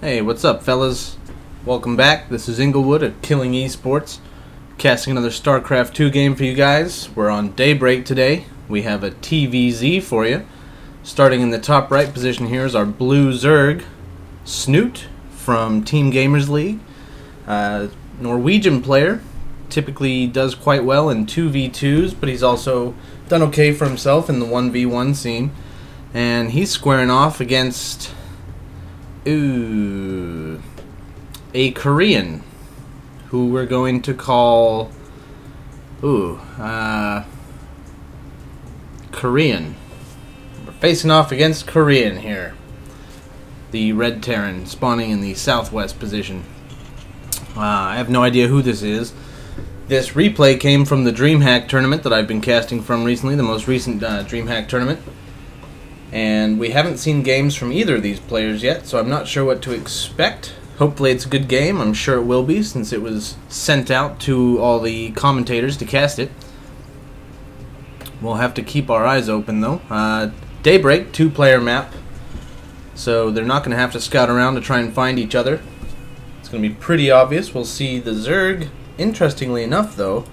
Hey, what's up, fellas? Welcome back. This is Inglewood at Killing Esports, casting another StarCraft 2 game for you guys. We're on Daybreak today. We have a TvZ for you. Starting in the top right position here is our blue Zerg, Snute from Team Gamers League. Norwegian player. Typically does quite well in 2v2s, but he's also done okay for himself in the 1v1 scene. And he's squaring off against a Korean, who we're going to call Korean. We're facing off against Korean here. The Red Terran spawning in the southwest position. I have no idea who this is. This replay came from the Dreamhack tournament that I've been casting from recently, the most recent Dreamhack tournament. And we haven't seen games from either of these players yet, so I'm not sure what to expect. Hopefully it's a good game. I'm sure it will be, since it was sent out to all the commentators to cast it. We'll have to keep our eyes open, though. Daybreak, two-player map, so they're not going to have to scout around to try and find each other. It's going to be pretty obvious. We'll see the Zerg, interestingly enough, though,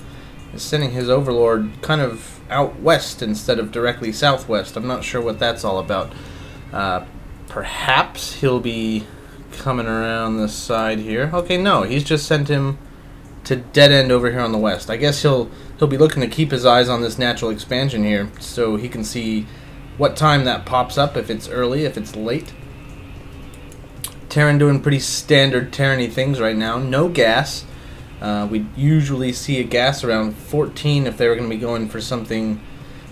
is sending his overlord kind of out west instead of directly southwest. I'm not sure what that's all about. Perhaps he'll be coming around the side here. Okay, no, he's just sent him to dead end over here on the west. I guess he'll be looking to keep his eyes on this natural expansion here, so he can see what time that pops up, if it's early, if it's late. Terran doing pretty standard Terran-y things right now. No gas. We usually see a gas around 14 if they were going to be going for something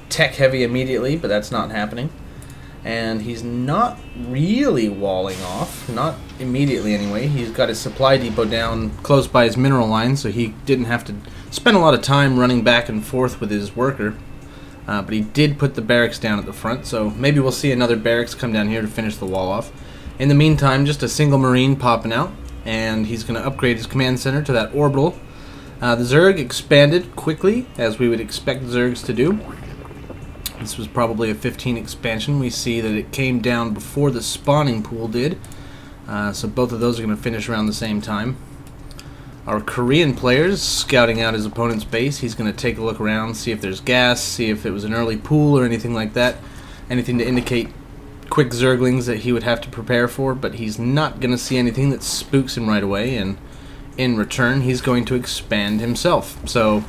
tech-heavy immediately, but that's not happening. And he's not really walling off, not immediately anyway. He's got his supply depot down close by his mineral line, so he didn't have to spend a lot of time running back and forth with his worker. But he did put the barracks down at the front, so maybe we'll see another barracks come down here to finish the wall off. In the meantime, just a single Marine popping out, and he's going to upgrade his command center to that orbital. The Zerg expanded quickly, as we would expect Zergs to do. This was probably a 15 expansion. We see that it came down before the spawning pool did, so both of those are going to finish around the same time. Our Korean player's scouting out his opponent's base. He's going to take a look around, see if there's gas, see if it was an early pool or anything like that. Anything to indicate quick Zerglings that he would have to prepare for, but he's not going to see anything that spooks him right away, and in return he's going to expand himself. So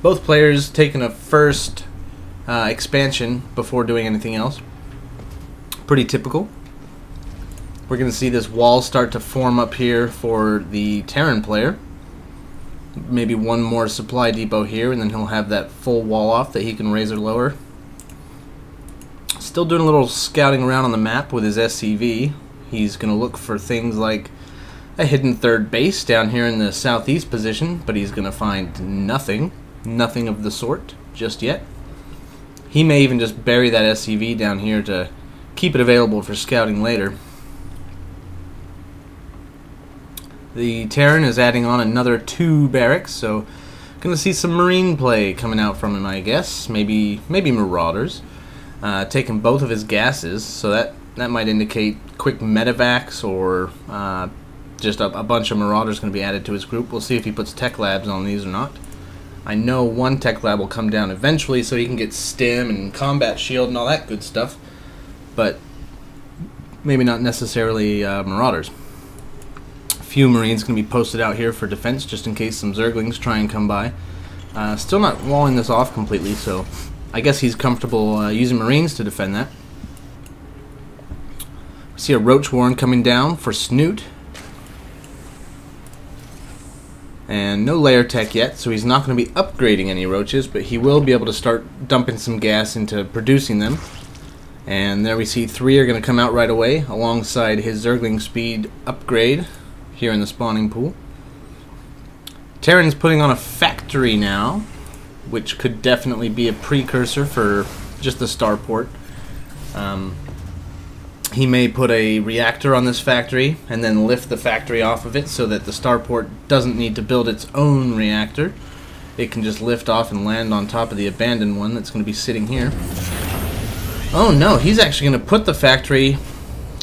both players taking a first expansion before doing anything else. Pretty typical. We're going to see this wall start to form up here for the Terran player. Maybe one more supply depot here, and then he'll have that full wall off that he can raise or lower. Still doing a little scouting around on the map with his SCV. He's going to look for things like a hidden third base down here in the southeast position, but he's going to find nothing. Nothing of the sort just yet. He may even just bury that SCV down here to keep it available for scouting later. The Terran is adding on another 2 barracks, so going to see some Marine play coming out from him, I guess. Maybe Marauders. Taking both of his gases, so that might indicate quick medevacs or just a bunch of Marauders going to be added to his group. We'll see if he puts tech labs on these or not. I know one tech lab will come down eventually so he can get stim and combat shield and all that good stuff, but maybe not necessarily Marauders. A few Marines going to be posted out here for defense just in case some Zerglings try and come by. Still not walling this off completely, so I guess he's comfortable using Marines to defend that. We see a Roach Warren coming down for Snute. And no layer tech yet, so he's not going to be upgrading any Roaches, but he will be able to start dumping some gas into producing them. And there we see 3 are going to come out right away, alongside his Zergling speed upgrade here in the spawning pool. Terran's putting on a factory now, which could definitely be a precursor for just the starport. He may put a reactor on this factory and then lift the factory off of it so that the starport doesn't need to build its own reactor. It can just lift off and land on top of the abandoned one that's going to be sitting here. Oh no, he's actually going to put the factory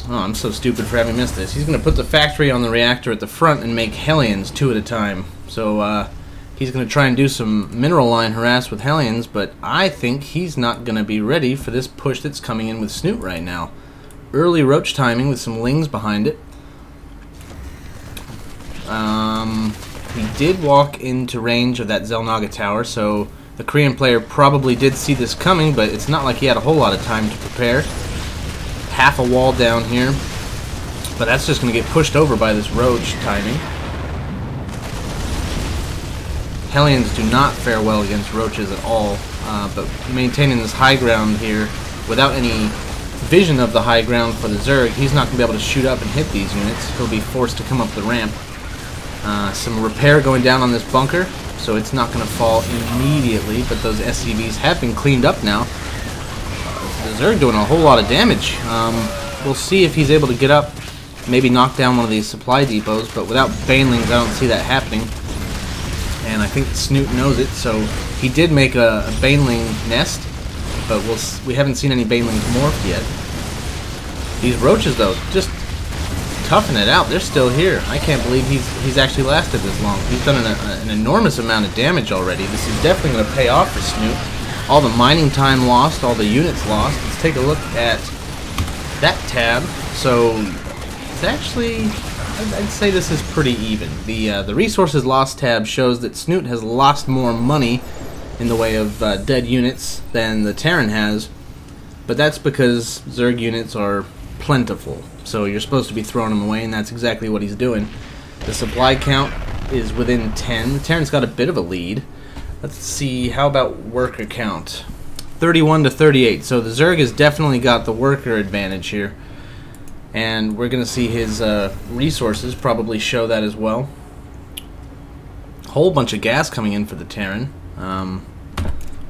Oh, I'm so stupid for having missed this. He's going to put the factory on the reactor at the front and make Hellions 2 at a time. So, he's going to try and do some mineral line harass with Hellions, but I think he's not going to be ready for this push that's coming in with Snute right now. Early roach timing with some lings behind it. He did walk into range of that Zelnaga tower, so the Korean player probably did see this coming, but it's not like he had a whole lot of time to prepare. Half a wall down here, but that's just going to get pushed over by this roach timing. Hellions do not fare well against roaches at all, but maintaining this high ground here without any vision of the high ground for the Zerg, he's not going to be able to shoot up and hit these units. He'll be forced to come up the ramp. Some repair going down on this bunker, so it's not going to fall immediately, but those SCVs have been cleaned up now. The Zerg doing a whole lot of damage. We'll see if he's able to get up, maybe knock down one of these supply depots, but without Banelings, I don't see that happening. And I think Snute knows it, so he did make a Baneling nest, but we haven't seen any Banelings morph yet. These roaches, though, just toughing it out. They're still here. I can't believe he's actually lasted this long. He's done an enormous amount of damage already. This is definitely going to pay off for Snute. All the mining time lost, all the units lost. Let's take a look at that tab. So it's actually, I'd say this is pretty even. The resources lost tab shows that Snute has lost more money in the way of dead units than the Terran has, but that's because Zerg units are plentiful. So you're supposed to be throwing them away, and that's exactly what he's doing. The supply count is within 10. The Terran's got a bit of a lead. Let's see, how about worker count? 31 to 38. So the Zerg has definitely got the worker advantage here. And we're going to see his resources probably show that as well. Whole bunch of gas coming in for the Terran.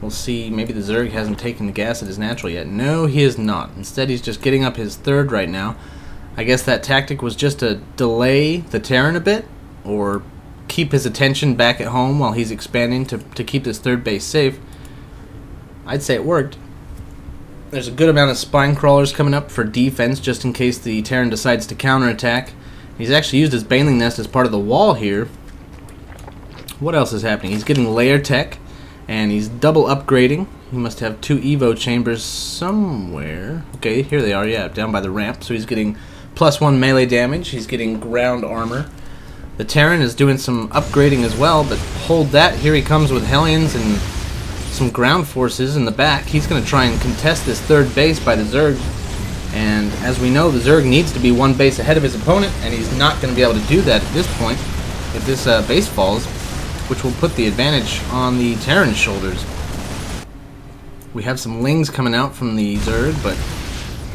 We'll see, maybe the Zerg hasn't taken the gas at his natural yet. No, he is not. Instead, he's just getting up his third right now. I guess that tactic was just to delay the Terran a bit, or keep his attention back at home while he's expanding to keep this third base safe. I'd say it worked. There's a good amount of spine crawlers coming up for defense, just in case the Terran decides to counterattack. He's actually used his Baneling nest as part of the wall here. What else is happening? He's getting layer tech, and he's double upgrading. He must have 2 Evo chambers somewhere. Okay, here they are, yeah, down by the ramp. So he's getting +1 melee damage. He's getting ground armor. The Terran is doing some upgrading as well, but hold that. Here he comes with Hellions and some ground forces in the back. He's going to try and contest this third base by the Zerg. And as we know, the Zerg needs to be 1 base ahead of his opponent, and he's not going to be able to do that at this point if this base falls, which will put the advantage on the Terran's shoulders. We have some lings coming out from the Zerg, but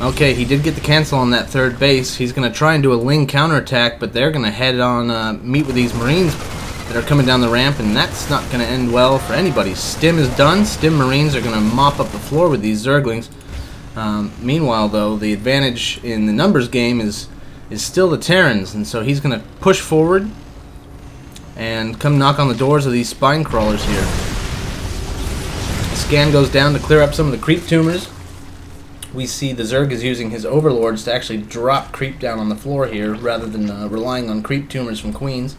okay, he did get the cancel on that third base. He's going to try and do a ling counterattack, but they're going to head on, meet with these Marines that are coming down the ramp, and that's not going to end well for anybody. Stim is done. Stim Marines are going to mop up the floor with these Zerglings. Meanwhile, though, the advantage in the numbers game is still the Terrans, and so he's going to push forward and come knock on the doors of these spine crawlers here. The scan goes down to clear up some of the creep tumors. We see the Zerg is using his overlords to actually drop creep down on the floor here, rather than relying on creep tumors from queens.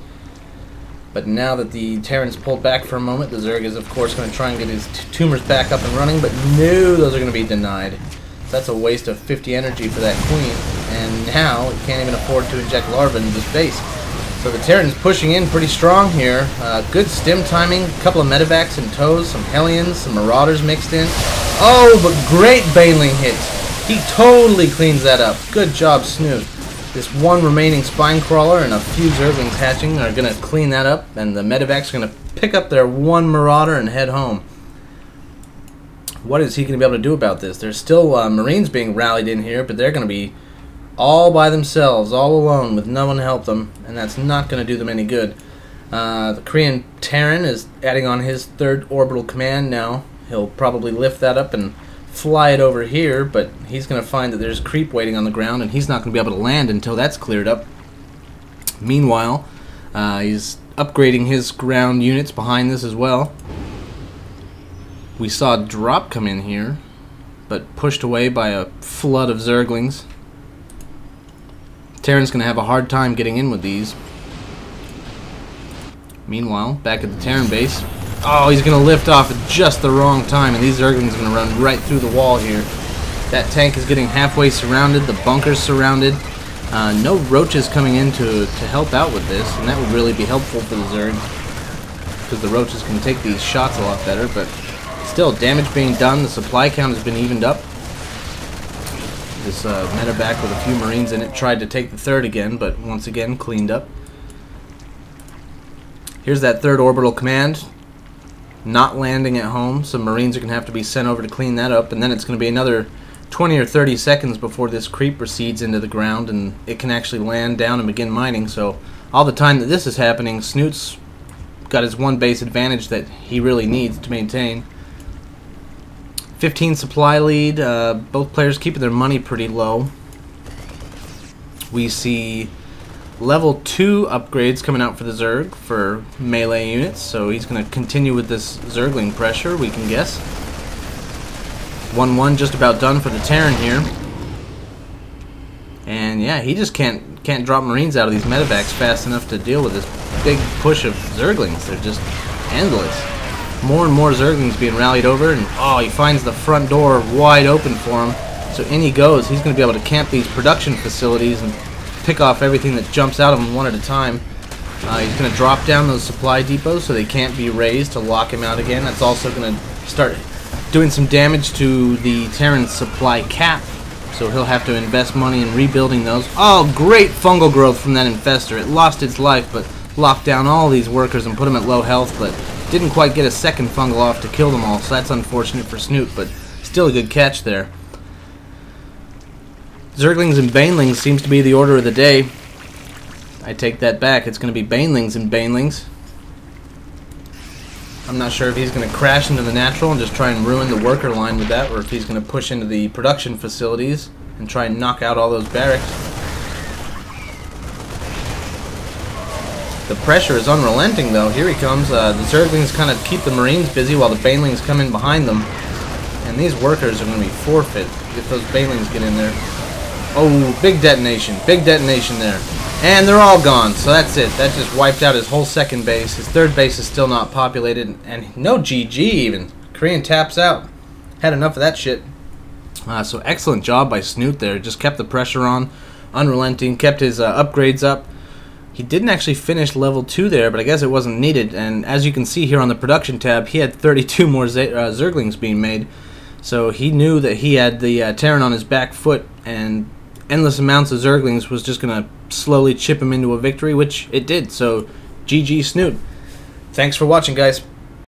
But now that the Terran's pulled back for a moment, the Zerg is of course going to try and get his tumors back up and running, but no, those are going to be denied. So that's a waste of 50 energy for that queen, and now it can't even afford to inject larvae into this base. So the Terran's pushing in pretty strong here. Good stim timing, a couple of medevacs in tows, some Hellions, some Marauders mixed in. Oh, but great Baneling hits. He totally cleans that up. Good job, Snute. This one remaining spine crawler and a few Zerglings hatching are going to clean that up, and the medevacs are going to pick up their one Marauder and head home. What is he going to be able to do about this? There's still Marines being rallied in here, but they're going to be all by themselves, all alone, with no one to help them, and that's not going to do them any good. The Korean Terran is adding on his third orbital command now. He'll probably lift that up and fly it over here, but he's going to find that there's creep waiting on the ground, and he's not going to be able to land until that's cleared up. Meanwhile, he's upgrading his ground units behind this as well. We saw a drop come in here, but pushed away by a flood of Zerglings. Terran's going to have a hard time getting in with these. Meanwhile, back at the Terran base. Oh, he's going to lift off at just the wrong time, and these Zerglings are going to run right through the wall here. That tank is getting halfway surrounded, the bunker's surrounded. No roaches coming in to help out with this, and that would really be helpful for the Zerg, because the roaches can take these shots a lot better, but still, damage being done. The supply count has been evened up. This medevac with a few Marines in it tried to take the third again, but once again cleaned up. Here's that third orbital command. Not landing at home. Some Marines are going to have to be sent over to clean that up, and then it's going to be another 20 or 30 seconds before this creep recedes into the ground and it can actually land down and begin mining. So all the time that this is happening, Snute's got his one base advantage that he really needs to maintain. 15 supply lead, both players keeping their money pretty low. We see level 2 upgrades coming out for the Zerg for melee units, so he's going to continue with this Zergling pressure, we can guess. 1-1 just about done for the Terran here. And yeah, he just can't drop Marines out of these medevacs fast enough to deal with this big push of Zerglings. They're just endless. More and more Zerglings being rallied over, and oh, he finds the front door wide open for him. So in he goes. He's going to be able to camp these production facilities and pick off everything that jumps out of him one at a time. He's going to drop down those supply depots so they can't be raised to lock him out again. That's also going to start doing some damage to the Terran supply cap, so he'll have to invest money in rebuilding those. Oh, great fungal growth from that infestor. It lost its life, but locked down all these workers and put them at low health, but didn't quite get a second fungal off to kill them all, so that's unfortunate for Snute, but still a good catch there. Zerglings and Banelings seems to be the order of the day. I take that back. It's going to be Banelings and Banelings. I'm not sure if he's going to crash into the natural and just try and ruin the worker line with that, or if he's going to push into the production facilities and try and knock out all those barracks. The pressure is unrelenting, though. Here he comes. The Zerglings kind of keep the Marines busy while the Banelings come in behind them. And these workers are going to be forfeit if those Banelings get in there. Oh, big detonation. Big detonation there. And they're all gone, so that's it. That just wiped out his whole second base. His third base is still not populated, and no GG even. Korean taps out. Had enough of that shit. So excellent job by Snute there. Just kept the pressure on, unrelenting, kept his upgrades up. He didn't actually finish level 2 there, but I guess it wasn't needed. And as you can see here on the production tab, he had 32 more Zerglings being made. So he knew that he had the Terran on his back foot, and endless amounts of Zerglings was just going to slowly chip him into a victory, which it did. So GG Snute. Thanks for watching, guys.